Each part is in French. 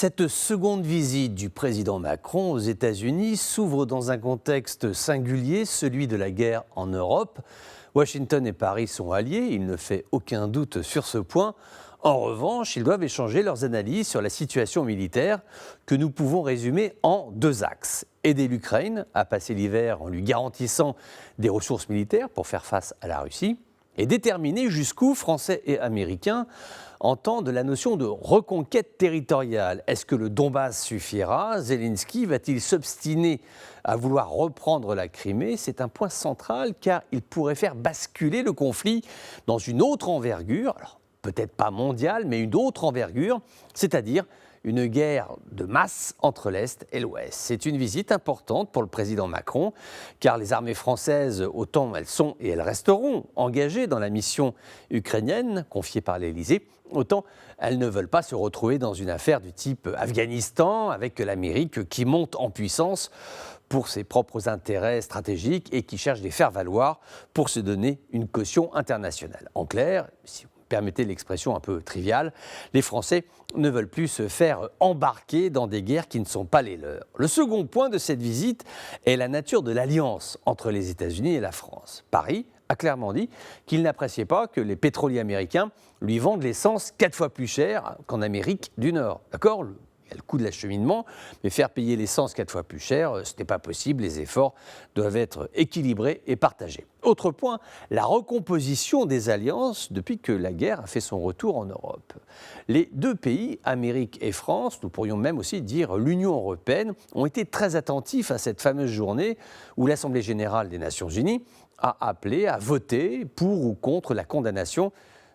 Cette seconde visite du président Macron aux États-Unis s'ouvre dans un contexte singulier, celui de la guerre en Europe. Washington et Paris sont alliés, il ne fait aucun doute sur ce point. En revanche, ils doivent échanger leurs analyses sur la situation militaire que nous pouvons résumer en deux axes. Aider l'Ukraine à passer l'hiver en lui garantissant des ressources militaires pour faire face à la Russie et déterminer jusqu'où Français et Américains entendent la notion de reconquête territoriale. Est-ce que le Donbass suffira? Zelensky va-t-il s'obstiner à vouloir reprendre la Crimée? C'est un point central car il pourrait faire basculer le conflit dans une autre envergure, alors peut-être pas mondiale, mais une autre envergure, c'est-à-dire une guerre de masse entre l'Est et l'Ouest. C'est une visite importante pour le président Macron, car les armées françaises, autant elles sont et elles resteront engagées dans la mission ukrainienne confiée par l'Élysée, autant elles ne veulent pas se retrouver dans une affaire du type Afghanistan, avec l'Amérique qui monte en puissance pour ses propres intérêts stratégiques et qui cherche des faire-valoir pour se donner une caution internationale. En clair, si permettez l'expression un peu triviale, les Français ne veulent plus se faire embarquer dans des guerres qui ne sont pas les leurs. Le second point de cette visite est la nature de l'alliance entre les États-Unis et la France. Paris a clairement dit qu'il n'appréciait pas que les pétroliers américains lui vendent l'essence 4 fois plus cher qu'en Amérique du Nord. D'accord ? Il y a le coût de l'acheminement, mais faire payer l'essence 4 fois plus cher, ce n'est pas possible. Les efforts doivent être équilibrés et partagés. Autre point, la recomposition des alliances depuis que la guerre a fait son retour en Europe. Les deux pays, Amérique et France, nous pourrions même aussi dire l'Union européenne, ont été très attentifs à cette fameuse journée où l'Assemblée générale des Nations unies a appelé à voter pour ou contre la condamnation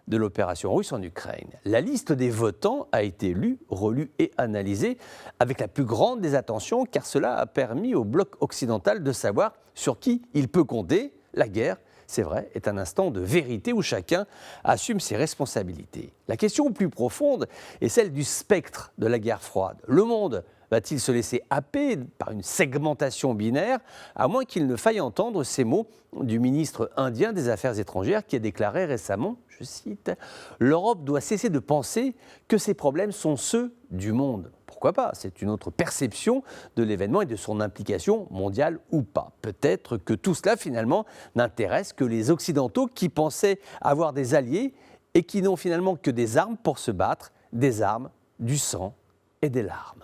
de l'opération russe en Ukraine. La liste des votants a été lue, relue et analysée avec la plus grande des attentions car cela a permis au bloc occidental de savoir sur qui il peut compter. La guerre, c'est vrai, est un instant de vérité où chacun assume ses responsabilités. La question plus profonde est celle du spectre de la guerre froide. Le monde va-t-il se laisser happer par une segmentation binaire, à moins qu'il ne faille entendre ces mots du ministre indien des Affaires étrangères qui a déclaré récemment, je cite, « L'Europe doit cesser de penser que ses problèmes sont ceux du monde ». Pourquoi pas? C'est une autre perception de l'événement et de son implication mondiale ou pas. Peut-être que tout cela finalement n'intéresse que les Occidentaux qui pensaient avoir des alliés et qui n'ont finalement que des armes pour se battre, des armes, du sang et des larmes.